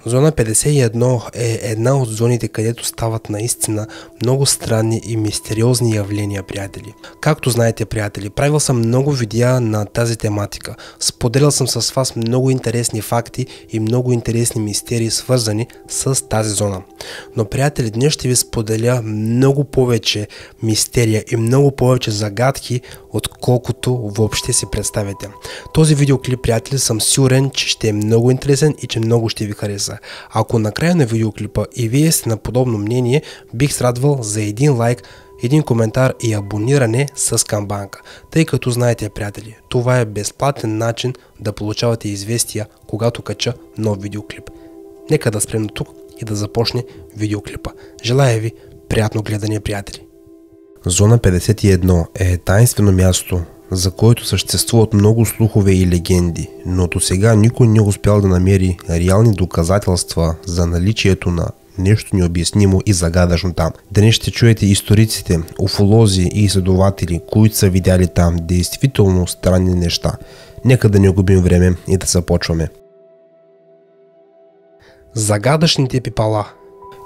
Зона 51 е една от зоните, където стават наистина много странни и мистериозни явления, приятели. Както знаете, приятели, правил съм много видеа на тази тематика. Споделял съм с вас много интересни факти и много интересни мистерии, свързани с тази зона. Но, приятели, днес ще ви споделя много повече мистерия и много повече загадки, отколкото въобще си представяте. Този видеоклип, приятели, съм сигурен, че ще е много интересен и че много ще ви хареса. Ако накрая на видеоклипа и вие сте на подобно мнение, бих се радвал за един лайк, един коментар и абониране с камбанка. Тъй като знаете, приятели, това е безплатен начин да получавате известия, когато кача нов видеоклип. Нека да спрем тук и да започне видеоклипа. Желая ви приятно гледане, приятели. Зона 51 е таинствено място, за което съществуват много слухове и легенди, но до сега никой не успял да намери реални доказателства за наличието на нещо необяснимо и загадъчно там. Днес ще чуете историците, уфолози и изследователи, които са видяли там действително странни неща. Нека да не губим време и да започваме. Загадъчните пипала.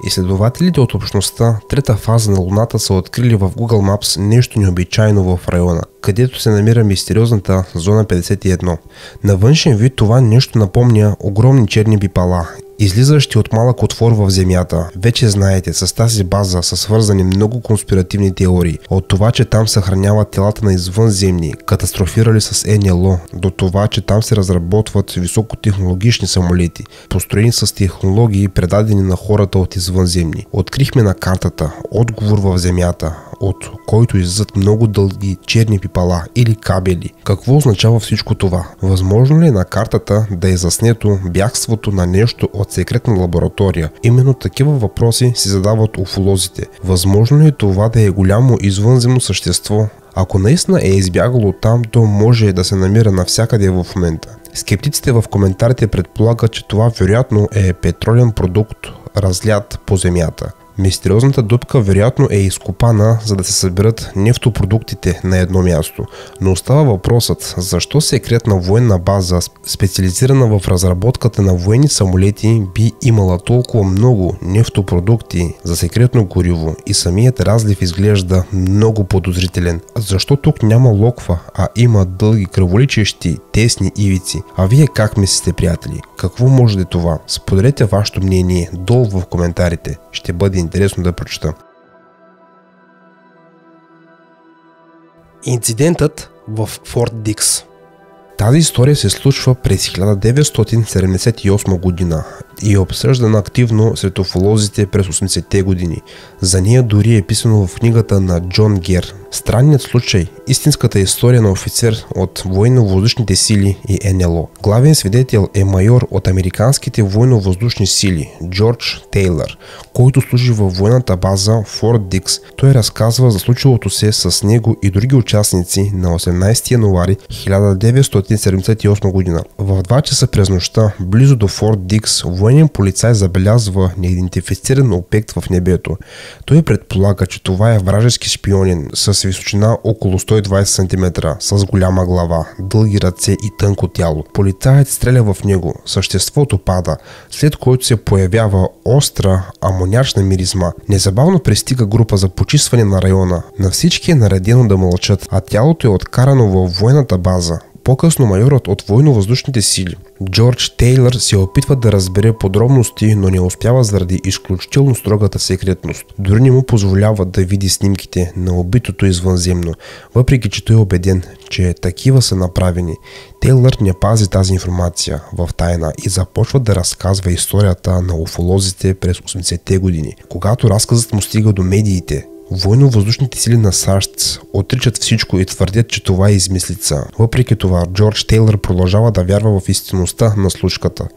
Изследователите от общността Трета фаза на Луната са открили в Google Maps нещо необичайно в района, където се намира мистериозната зона 51. На външен вид това нещо напомня огромни черни пипала, излизащи от малък отвор в земята. Вече знаете, с тази база са свързани много конспиративни теории. От това, че там съхраняват телата на извънземни, катастрофирали с НЛО, до това, че там се разработват високотехнологични самолети, построени с технологии, предадени на хората от извънземни. Открихме на картата отговор в земята, от който излизат много дълги черни пипала или кабели. Какво означава всичко това? Възможно ли е на картата да е заснето бягството на нещо от секретна лаборатория? Именно такива въпроси си задават уфолозите. Възможно ли е това да е голямо извънземно същество? Ако наистина е избягало там, то може да се намира навсякъде в момента. Скептиците в коментарите предполагат, че това вероятно е петролен продукт, разлят по земята. Мистериозната дупка вероятно е изкопана, за да се съберат нефтопродуктите на едно място. Но остава въпросът, защо секретна военна база, специализирана в разработката на военни самолети, би имала толкова много нефтопродукти за секретно гориво и самият разлив изглежда много подозрителен. Защо тук няма локва, а има дълги кръволичещи тесни ивици? А вие как мислите, приятели? Какво може да е това? Споделете вашето мнение долу в коментарите. Ще бъде интересно да прочета. Инцидентът в Форт Дикс. Тази история се случва през 1978 година и е обсъждана активно сред уфолозите през 80-те години. За нея дори е писано в книгата на Джон Гер. Странният случай, истинската история на офицер от военно-въздушните сили и НЛО. Главен свидетел е майор от американските военно-въздушни сили Джордж Тейлър, който служи във военната база Форт Дикс. Той разказва за случилото се с него и други участници на 18 януари 1978 година. В 2 часа през нощта, близо до Форт Дикс, военен полицай забелязва неидентифициран обект в небето. Той предполага, че това е вражески шпионин с височина около 120 см, с голяма глава, дълги ръце и тънко тяло. Полицаят стреля в него, съществото пада, след което се появява остра амонячна миризма. Незабавно пристига група за почистване на района. На всички е наредено да мълчат, а тялото е откарано във военната база. По-късно майорът от военно-въздушните сили Джордж Тейлър се опитва да разбере подробности, но не успява заради изключително строгата секретност. Дори не му позволява да види снимките на убитото извънземно, въпреки че той е убеден, че такива са направени. Тейлър не пази тази информация в тайна и започва да разказва историята на уфолозите през 80-те години. Когато разказът му стига до медиите, военно-въздушните сили на САЩ отричат всичко и твърдят, че това е измислица. Въпреки това, Джордж Тейлър продължава да вярва в истинността на случката.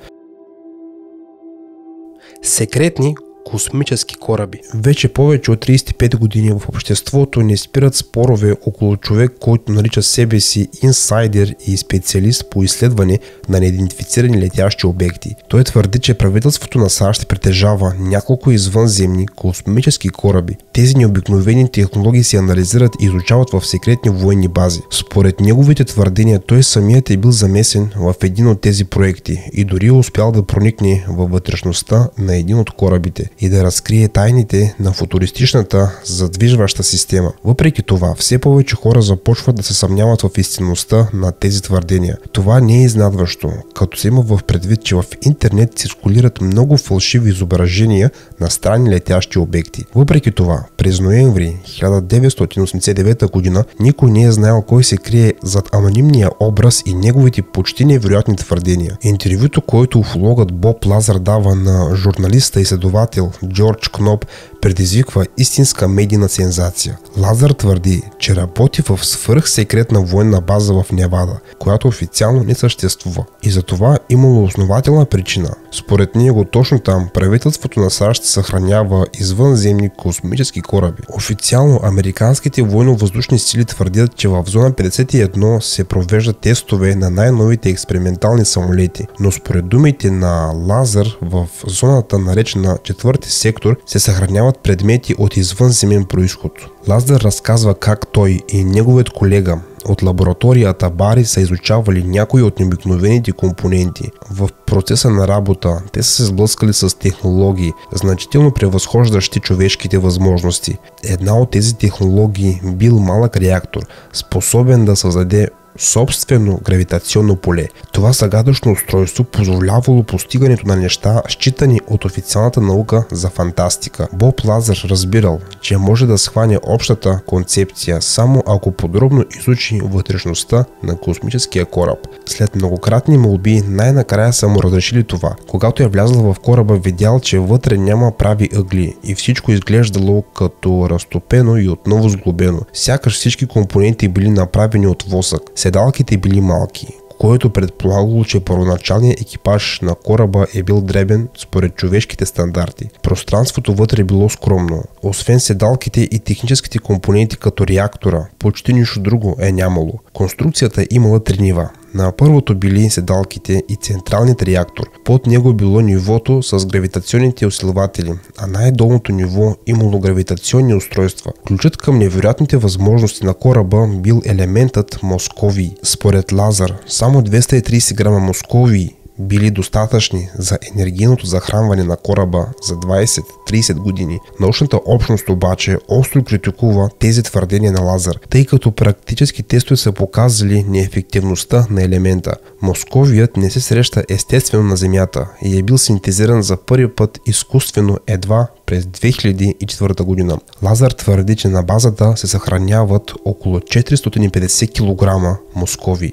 Секретни космически кораби. Вече повече от 35 години в обществото не спират спорове около човек, който нарича себе си инсайдер и специалист по изследване на неидентифицирани летящи обекти. Той твърди, че правителството на САЩ притежава няколко извънземни космически кораби. Тези необикновени технологии се анализират и изучават в секретни военни бази. Според неговите твърдения, той самият е бил замесен в един от тези проекти и дори е успял да проникне във вътрешността на един от корабите и да разкрие тайните на футуристичната задвижваща система. Въпреки това, все повече хора започват да се съмняват в истинността на тези твърдения. Това не е изненадващо, като се има в предвид, че в интернет циркулират много фалшиви изображения на странни летящи обекти. Въпреки това, през ноември 1989 година никой не е знаел кой се крие зад анонимния образ и неговите почти невероятни твърдения. Интервюто, което уфологът Боб Лазар дава на журналиста и следовател Джордж Кноп, предизвиква истинска медийна сензация. Лазар твърди, че работи в свръхсекретна военна база в Невада, която официално не съществува. И за това имало основателна причина. Според него точно там правителството на САЩ съхранява извънземни космически кораби. Официално американските военно-въздушни сили твърдят, че в зона 51 се провеждат тестове на най-новите експериментални самолети, но според думите на Лазар, в зоната наречена четвърти сектор се съхраняват предмети от извънземен произход. Лазар разказва как той и неговият колега от лабораторията Бари са изучавали някои от необикновените компоненти. В процеса на работа те са се сблъскали с технологии, значително превъзхождащи човешките възможности. Една от тези технологии бил малък реактор, способен да създаде собствено гравитационно поле. Това загадъчно устройство позволявало постигането на неща, считани от официалната наука за фантастика. Боб Лазар разбирал, че може да схване общата концепция само ако подробно изучи вътрешността на космическия кораб. След многократни молби най-накрая са му разрешили това. Когато е влязъл в кораба, видял, че вътре няма прави ъгли и всичко изглеждало като разтопено и отново сглобено. Сякаш всички компоненти били направени от восък. Седалките били малки, което предполагало, че първоначалният екипаж на кораба е бил дребен според човешките стандарти. Пространството вътре било скромно. Освен седалките и техническите компоненти като реактора, почти нищо друго е нямало. Конструкцията имала три нива. На първото били седалките и централният реактор. Под него било нивото с гравитационните усилватели, а най-долното ниво имало гравитационни устройства. Ключът към невероятните възможности на кораба бил елементът московий. Според Лазар, само 230 грама московий били достатъчни за енергийното захранване на кораба за 20-30 години. Научната общност обаче остро критикува тези твърдения на Лазар, тъй като практически тестове са показали неефективността на елемента. Московият не се среща естествено на Земята и е бил синтезиран за първи път изкуствено едва през 2004 година. Лазар твърди, че на базата се съхраняват около 450 кг московий.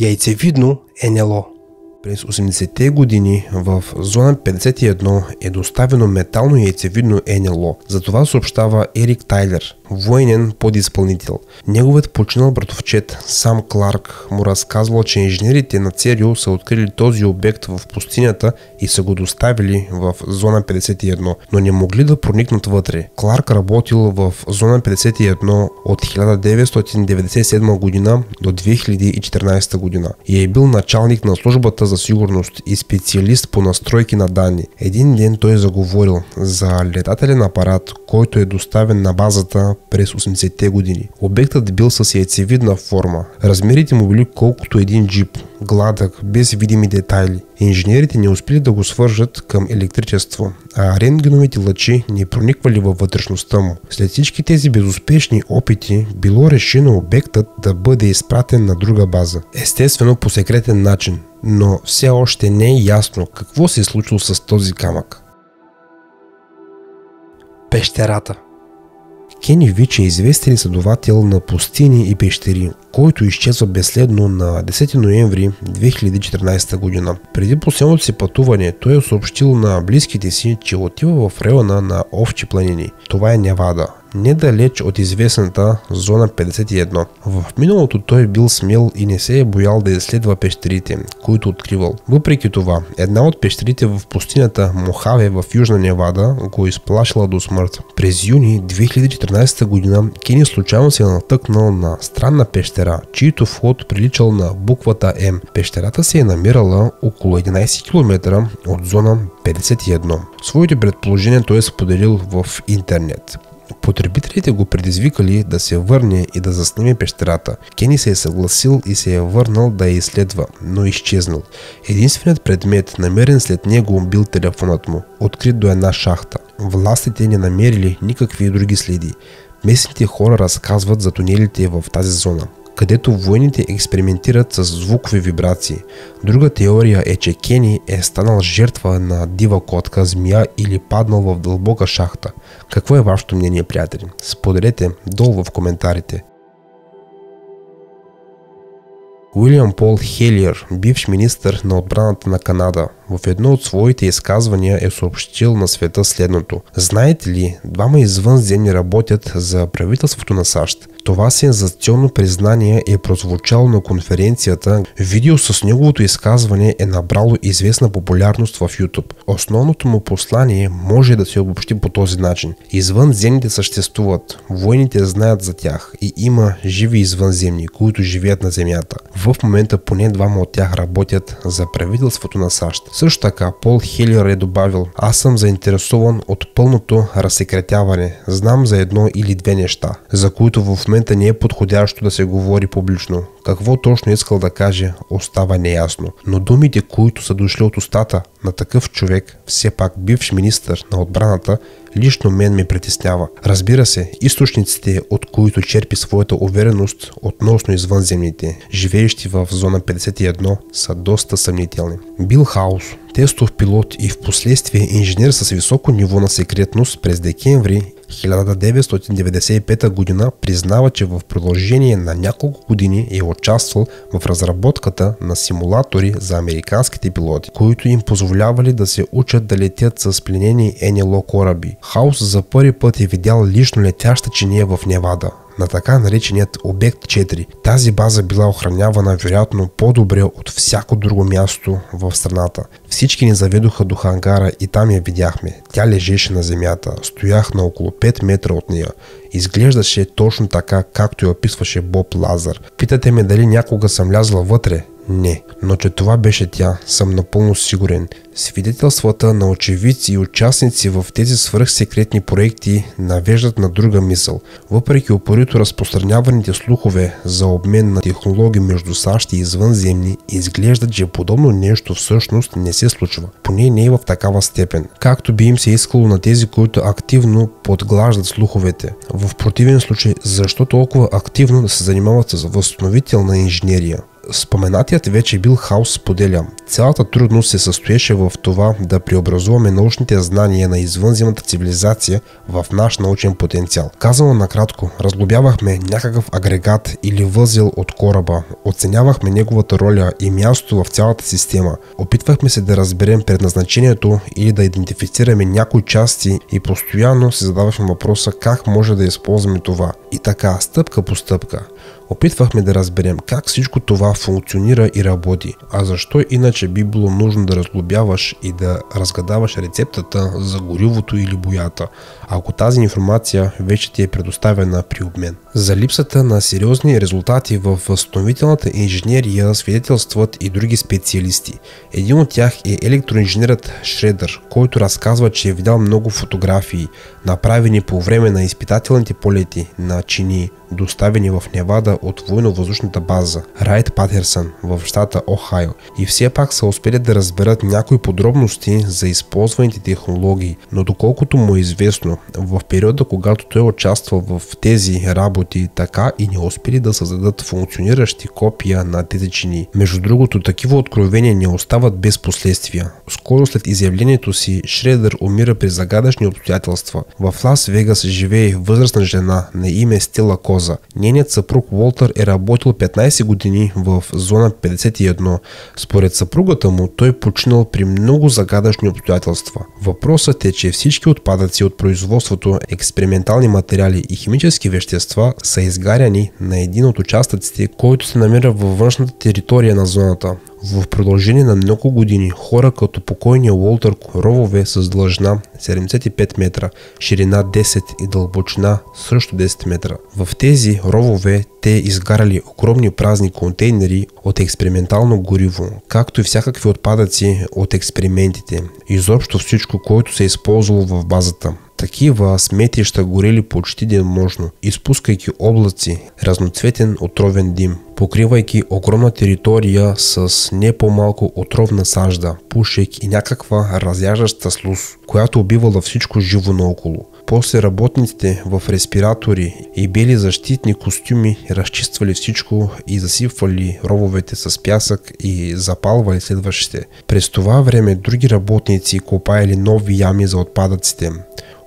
Яйцевидно НЛО. През 80-те години в зона 51 е доставено метално яйцевидно НЛО. За това съобщава Ерик Тайлер, военен подизпълнител. Неговият починал братовчет Сам Кларк му разказвал, че инженерите на ЦРУ са открили този обект в пустинята и са го доставили в зона 51, но не могли да проникнат вътре. Кларк работил в зона 51 от 1997 година до 2014 година и е бил началник на службата за сигурност и специалист по настройки на данни. Един ден той заговорил за летателен апарат, който е доставен на базата през 80-те години. Обектът бил с яйцевидна форма. Размерите му били колкото един джип, гладък, без видими детайли. Инженерите не успели да го свържат към електричество, а рентгеновите лъчи не прониквали във вътрешността му. След всички тези безуспешни опити било решено обектът да бъде изпратен на друга база. Естествено по секретен начин, но все още не е ясно какво се е случило с този камък. Пещерата. Кени Вич е известен изследовател на пустини и пещери, който изчезва безследно на 10 ноември 2014 година. Преди последното си пътуване той е съобщил на близките си, че отива в района на Овчи планини. Това е Невада. недалеч от известната зона 51. В миналото той бил смел и не се е боял да изследва пещерите, които откривал. Въпреки това, една от пещерите в пустинята Мохаве в Южна Невада го изплашила до смърт. През юни 2014 година Кени случайно се е натъкнал на странна пещера, чийто вход приличал на буквата М. Пещерата се е намирала около 11 км от зона 51. Своите предположения той е споделил в интернет. Потребителите го предизвикали да се върне и да заснеме пещерата. Кени се е съгласил и се е върнал да я изследва, но изчезнал. Единственият предмет, намерен след него, бил телефонът му, открит до една шахта. Властите не намерили никакви други следи. Местните хора разказват за тунелите в тази зона, където военните експериментират с звукови вибрации. Друга теория е, че Кени е станал жертва на дива котка, змия или паднал в дълбока шахта. Какво е вашето мнение, приятели? Споделете долу в коментарите. Уилям Пол Хелиер, бивш министър на отбраната на Канада, в едно от своите изказвания е съобщил на света следното. Знаете ли, двама извънземни работят за правителството на САЩ. Това сензационно признание е прозвучало на конференцията. Видео с неговото изказване е набрало известна популярност в YouTube. Основното му послание може да се обобщи по този начин. Извънземните съществуват, военните знаят за тях и има живи извънземни, които живеят на Земята. В момента поне двама от тях работят за правителството на САЩ. Също така, Пол Хелиер е добавил: аз съм заинтересован от пълното разсекретяване. Знам за едно или две неща, за които в момента не е подходящо да се говори публично. Какво точно искал да каже, остава неясно. Но думите, които са дошли от устата на такъв човек, все пак бивш министър на отбраната, лично мен ме притеснява. Разбира се, източниците, от които черпи своята увереност относно извънземните, живеещи в зона 51, са доста съмнителни. Бил Хаус, тестов пилот и в последствие инженер с високо ниво на секретност, през декември 1995 година признава, че в продължение на няколко години е участвал в разработката на симулатори за американските пилоти, които им позволявали да се учат да летят с пленени НЛО кораби. Хаус за първи път е видял лично летяща чиния в Невада, на така нареченият Обект 4. Тази база била охранявана вероятно по-добре от всяко друго място в страната. Всички ни заведоха до хангара и там я видяхме. Тя лежеше на земята. Стоях на около 5 метра от нея. Изглеждаше точно така, както я описваше Боб Лазар. Питате ме дали някога съм лязла вътре? Не, но че това беше тя, съм напълно сигурен. Свидетелствата на очевидци и участници в тези свръхсекретни проекти навеждат на друга мисъл. Въпреки упорито разпространяваните слухове за обмен на технологии между САЩ и извънземни, изглежда, че подобно нещо всъщност не се случва. Поне не е в такава степен, както би им се искало на тези, които активно подглаждат слуховете. В противен случай, защо толкова активно да се занимават с възстановителна инженерия? Споменатият вече Бил Хаус споделя: цялата трудност се състоеше в това да преобразуваме научните знания на извънземната цивилизация в наш научен потенциал. Казано накратко, разглобявахме някакъв агрегат или възел от кораба, оценявахме неговата роля и място в цялата система, опитвахме се да разберем предназначението или да идентифицираме някои части и постоянно се задавахме въпроса как може да използваме това. И така, стъпка по стъпка. Опитвахме да разберем как всичко това функционира и работи, а защо иначе би било нужно да разглобяваш и да разгадаваш рецептата за горивото или боята, ако тази информация вече ти е предоставена при обмен. За липсата на сериозни резултати в възстановителната инженерия свидетелстват и други специалисти. Един от тях е електроинженерът Шредър, който разказва, че е видял много фотографии, направени по време на изпитателните полети на чини, доставени в Невада от военно-въздушната база Райт Патерсън в щата Охайо, и все пак са успели да разберат някои подробности за използваните технологии, но доколкото му е известно, в периода, когато той участвал в тези работи, така и не успели да създадат функциониращи копия на тези чини. Между другото, такива откровения не остават без последствия. Скоро след изявлението си, Шредър умира при загадъчни обстоятелства. В Лас Вегас живее възрастна жена на име Стела Кот, Коза. Нейният съпруг Уолтър е работил 15 години в зона 51. Според съпругата му той починал при много загадъчни обстоятелства. Въпросът е, че всички отпадъци от производството, експериментални материали и химически вещества са изгаряни на един от участъците, който се намира във външната територия на зоната. В продължение на много години хора като покойния Уолтър ровове с дължина 75 метра, ширина 10 и дълбочина също 10 метра. В тези ровове те изгаряли огромни празни контейнери от експериментално гориво, както и всякакви отпадъци от експериментите. Изобщо всичко, което се е използвало в базата. Такива сметища горели почти денонощно, изпускайки облаци, разноцветен отровен дим, покривайки огромна територия с не по-малко отровна сажда, пушек и някаква разяждаща слуз, която убивала всичко живо наоколо. После работниците в респиратори и бели защитни костюми разчиствали всичко и засипвали рововете с пясък и запалвали следващите. През това време други работници копаели нови ями за отпадъците.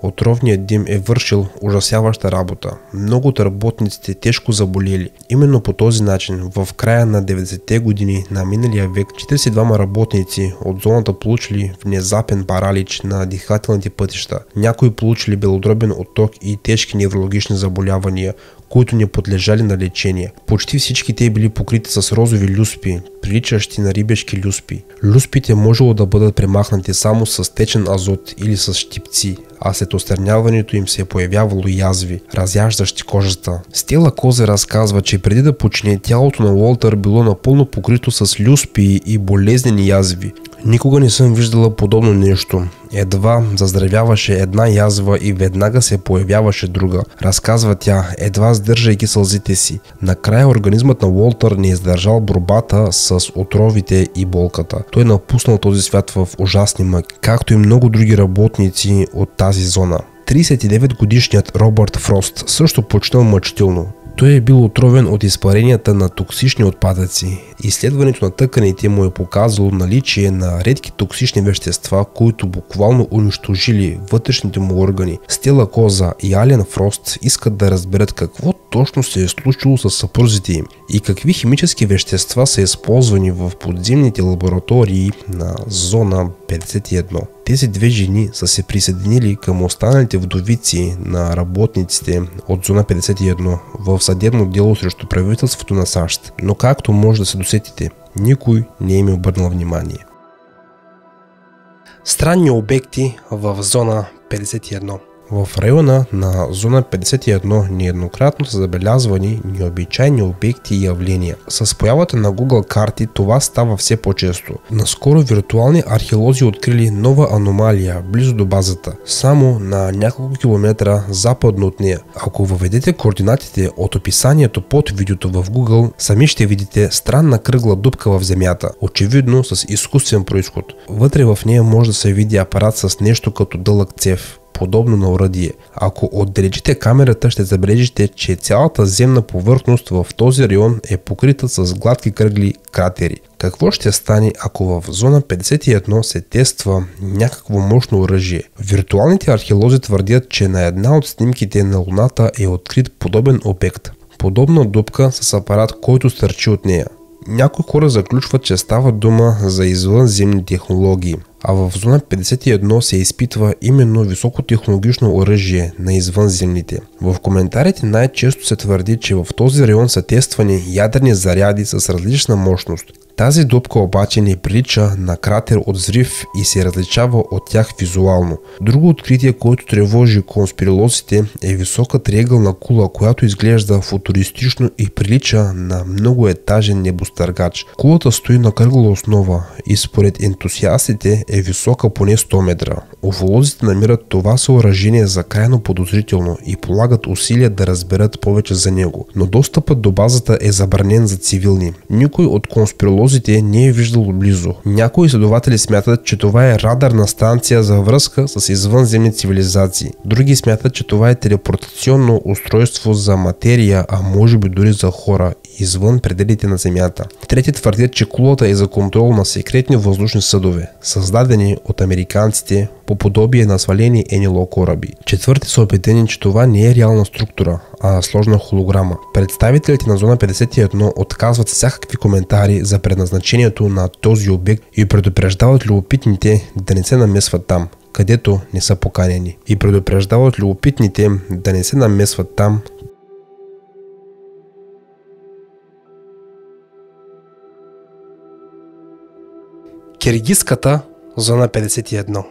Отровният дим е вършил ужасяваща работа. Много от работниците тежко заболели. Именно по този начин, в края на 90-те години на миналия век, 42 работници от зоната получили внезапен паралич на дихателните пътища. Някои получили белодробен отток и тежки неврологични заболявания, които не подлежали на лечение. Почти всички те били покрити с розови люспи, приличащи на рибешки люспи. Люспите можело да бъдат премахнати само с течен азот или с щипци, а след отстраняването им се е появявало язви, разяждащи кожата. Стела Козе разказва, че преди да почине, тялото на Уолтър било напълно покрито с люспи и болезнени язви. Никога не съм виждала подобно нещо. Едва заздравяваше една язва и веднага се появяваше друга, разказва тя, едва сдържайки сълзите си. Накрая организмът на Уолтър не издържал борбата с отровите и болката. Той напуснал този свят в ужасни мъки, както и много други работници от тази зона. 39-годишният Робърт Фрост също починал мъчително. Той е бил отровен от изпаренията на токсични отпадъци. Изследването на тъканите му е показало наличие на редки токсични вещества, които буквално унищожили вътрешните му органи. Стела Коза и Ален Фрост искат да разберат какво точно се е случило с съпрузите им и какви химически вещества са използвани в подземните лаборатории на зона 51. Тези две жени са се присъединили към останалите вдовици на работниците от зона 51 в съдебно дело срещу правителството на САЩ, но както може да се досетите, никой не им е обърнал внимание. Странни обекти в зона 51. В района на зона 51 нееднократно са забелязвани необичайни обекти и явления. С появата на Google карти това става все по-често. Наскоро виртуални археолози открили нова аномалия близо до базата, само на няколко километра западно от нея. Ако въведете координатите от описанието под видеото в Google, сами ще видите странна кръгла дупка в земята, очевидно с изкуствен произход. Вътре в нея може да се види апарат с нещо като дълъг цев, подобно на оръдие. Ако отдалечите камерата, ще забележите, че цялата земна повърхност в този район е покрита с гладки кръгли кратери. Какво ще стане, ако в зона 51 се тества някакво мощно оръжие? Виртуалните археолози твърдят, че на една от снимките на Луната е открит подобен обект. Подобна дупка с апарат, който стърчи от нея. Някои хора заключват, че става дума за извънземни технологии, а в зона 51 се изпитва именно високотехнологично оръжие на извънземните. В коментарите най-често се твърди, че в този район са тествани ядрени заряди с различна мощност. Тази дупка обаче не прилича на кратер от взрив и се различава от тях визуално. Друго откритие, което тревожи конспиролозите, е висока триъгълна кула, която изглежда футуристично и прилича на многоетажен небостъргач. Кулата стои на кръгла основа и според ентусиастите е висока поне 100 метра. Уфолозите намират това съоръжение за крайно подозрително и полагат усилия да разберат повече за него, но достъпът до базата е забранен за цивилни. Никой от конспиролозите не е виждал близо. Някои изследователи смятат, че това е радарна станция за връзка с извънземни цивилизации. Други смятат, че това е телепортационно устройство за материя, а може би дори за хора, извън пределите на Земята. Трети твърдят, че кулата е за контрол на секретни въздушни съдове. Създадени създадени от американците по подобие на свалени НЛО кораби. Четвърти са убедени, че това не е реална структура, а сложна холограма. Представителите на Зона 51 отказват всякакви коментари за предназначението на този обект и предупреждават любопитните да не се намесват там, където не са поканени. Киргизската Зона 51.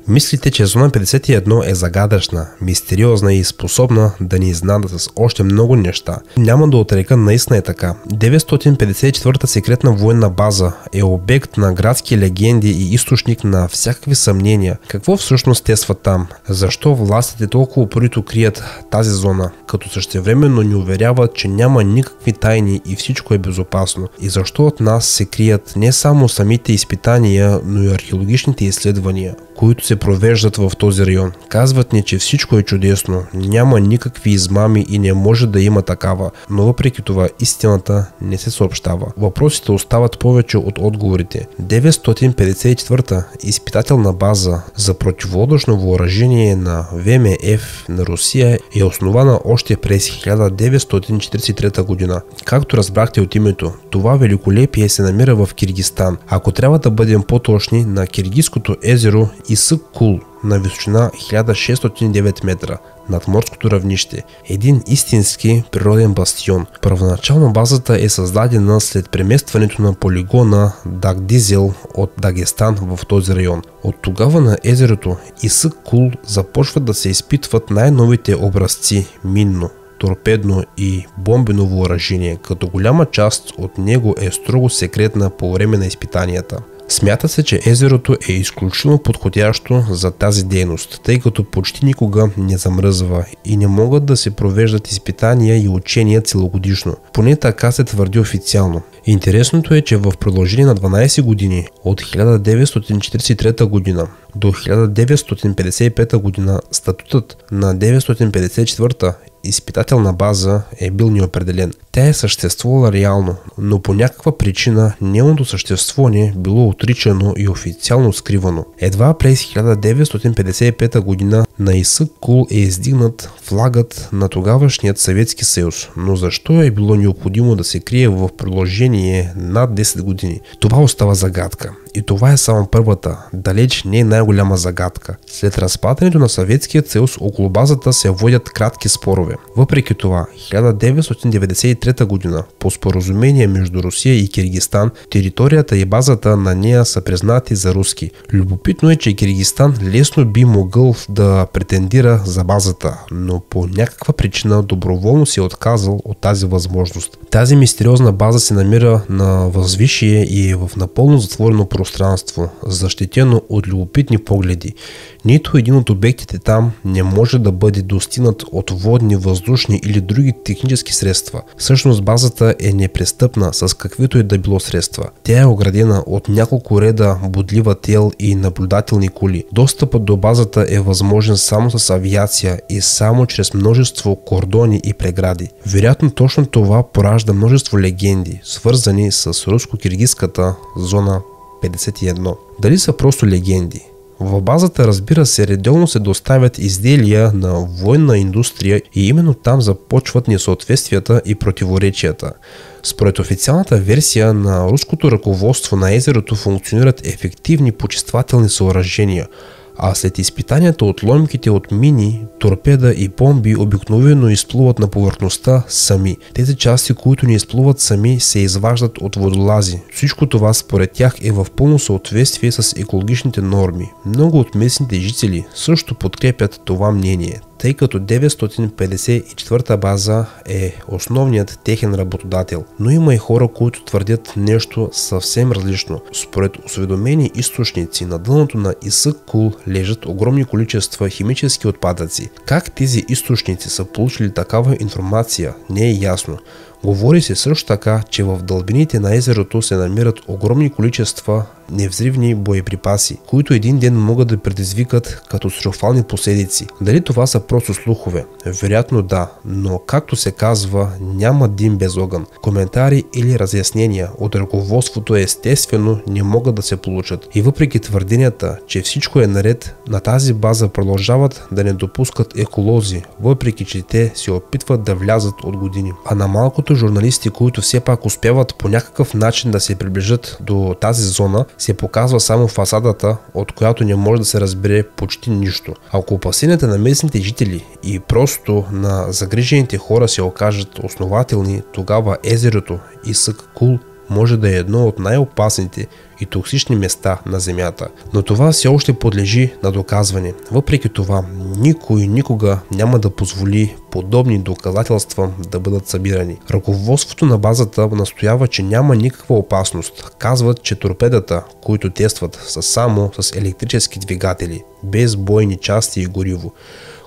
Мислите, че Зона 51 е загадъчна, мистериозна и способна да ни изненада с още много неща. Няма да отрека, наистина е така. 954-та секретна военна база е обект на градски легенди и източник на всякакви съмнения. Какво всъщност тестват там? Защо властите толкова упорито крият тази зона, като същевременно ни уверяват, че няма никакви тайни и всичко е безопасно? И защо от нас се крият не само самите изпитания, но и археологичните изследвания, които се провеждат в този район? Казват ни, че всичко е чудесно, няма никакви измами и не може да има такава, но въпреки това истината не се съобщава. Въпросите остават повече от отговорите. 954-та изпитателна база за противолодъчно въоръжение на ВМФ на Русия е основана още през 1943 година. Както разбрахте от името, това великолепие се намира в Киргизстан. Ако трябва да бъдем по-точни, на киргизското езеро Исык-Кул на височина 1609 метра над морското равнище. Един истински природен бастион. Първоначално базата е създадена след преместването на полигона Дагдизел от Дагестан в този район. От тогава на езерото Исык-Кул започват да се изпитват най-новите образци минно, торпедно и бомбено въоръжение, като голяма част от него е строго секретна по време на изпитанията. Смята се, че езерото е изключително подходящо за тази дейност, тъй като почти никога не замръзва и не могат да се провеждат изпитания и учения целогодишно. Поне така се твърди официално. Интересното е, че в продължение на 12 години, от 1943 година до 1955 година, статутът на 954-та изпитателна база е бил неопределен. Тя е съществувала реално, но по някаква причина нейното съществуване било отричано и официално скривано. Едва през 1955 година на Исык-Кул е издигнат флагът на тогавашният Съветски съюз, но защо е било необходимо да се крие в продължение над 10 години? Това остава загадка. И това е само първата, далеч не е най-голяма загадка. След разпадането на Съветският съюз около базата се водят кратки спорове. Въпреки това, 1993 година, по споразумение между Русия и Киргизстан, територията и базата на нея са признати за руски. Любопитно е, че Киргизстан лесно би могъл да претендира за базата, но по някаква причина доброволно се е отказал от тази възможност. Тази мистериозна база се намира на възвишие и е в напълно затворено пространство, защитено от любопитни погледи. Нито един от обектите там не може да бъде достигнат от водни, въздушни или други технически средства. Всъщност базата е непрестъпна с каквито и да било средства. Тя е оградена от няколко реда бодлива тел и наблюдателни кули. Достъпът до базата е възможен само с авиация и само чрез множество кордони и прегради. Вероятно точно това поражда множество легенди, свързани с руско-киргизската зона 51. Дали са просто легенди? В базата, разбира се, редовно се доставят изделия на военна индустрия и именно там започват несъответствията и противоречията. Според официалната версия на руското ръководство на езерото функционират ефективни почиствателни съоръжения, а след изпитанията отломките от мини, торпеда и бомби обикновено изплуват на повърхността сами. Тези части, които не изплуват сами, се изваждат от водолази. Всичко това според тях е в пълно съответствие с екологичните норми. Много от местните жители също подкрепят това мнение, тъй като 954-та база е основният техен работодател. Но има и хора, които твърдят нещо съвсем различно. Според осведомени източници, на дъното на Исык-Кул лежат огромни количества химически отпадъци. Как тези източници са получили такава информация, не е ясно. Говори се също така, че в дълбините на езерото се намират огромни количества невзривни боеприпаси, които един ден могат да предизвикат катастрофални последици. Дали това са просто слухове? Вероятно да, но както се казва, няма дим без огън. Коментари или разяснения от ръководството естествено не могат да се получат. И въпреки твърденията, че всичко е наред, на тази база продължават да не допускат еколози, въпреки че те се опитват да влязат от години. А на малкото журналисти, които все пак успяват по някакъв начин да се приближат до тази зона, се показва само фасадата, от която не може да се разбере почти нищо. Ако опасенията на местните жители и просто на загрижените хора се окажат основателни, тогава езерото Исък Кул може да е едно от най-опасните и токсични места на Земята. Но това все още подлежи на доказване. Въпреки това, никой никога няма да позволи подобни доказателства да бъдат събирани. Ръководството на базата настоява, че няма никаква опасност. Казват, че торпедата, които тестват, са само с електрически двигатели, без бойни части и гориво,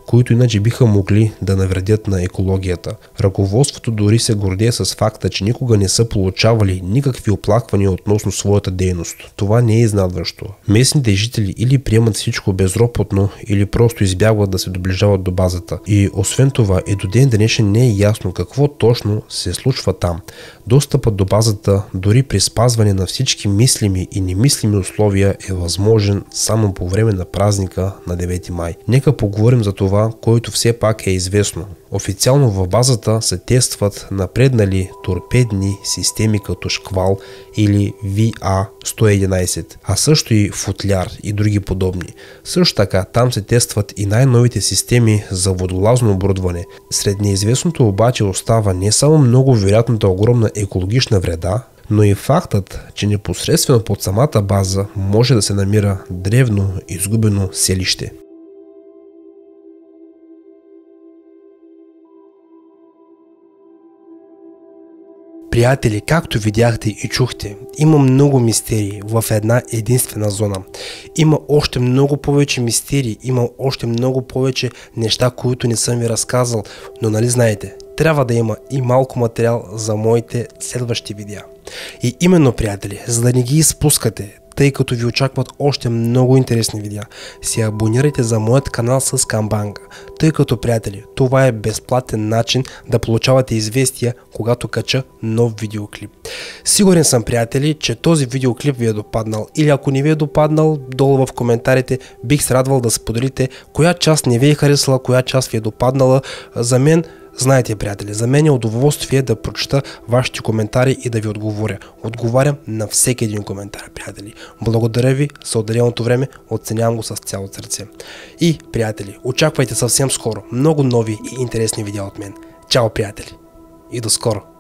които иначе биха могли да навредят на екологията. Ръководството дори се гордее с факта, че никога не са получавали никакви оплаквания относно своята дейност. Това не е изненадващо. Местните жители или приемат всичко безропотно, или просто избягват да се доближават до базата. И освен това, и до ден днешен не е ясно какво точно се случва там. Достъпът до базата, дори при спазване на всички мислими и немислими условия, е възможен само по време на празника на 9 май. Нека поговорим за това, което все пак е известно. Официално в базата се тестват напреднали торпедни системи като Шквал или VA-111, а също и Футляр и други подобни. Също така там се тестват и най-новите системи за водолазно оборудване. Сред неизвестното обаче остава не само много вероятната огромна екологична вреда, но и фактът, че непосредствено под самата база може да се намира древно изгубено селище. Приятели, както видяхте и чухте, има много мистерии в една единствена зона. Има още много повече мистерии, има още много повече неща, които не съм ви разказал, но нали знаете, трябва да има и малко материал за моите следващи видеа. И именно, приятели, за да не ги изпускате, тъй като ви очакват още много интересни видеа, се абонирайте за моят канал с камбанка, тъй като, приятели, това е безплатен начин да получавате известия, когато кача нов видеоклип. Сигурен съм, приятели, че този видеоклип ви е допаднал, или ако не ви е допаднал, долу в коментарите бих се радвал да споделите коя част не ви е харесала, коя част ви е допаднала. За мен, знаете, приятели, за мен е удоволствие да прочета вашите коментари и да ви отговоря. Отговарям на всеки един коментар, приятели. Благодаря ви за отделеното време, оценявам го с цяло сърце. И, приятели, очаквайте съвсем скоро много нови и интересни видеа от мен. Чао, приятели, и до скоро!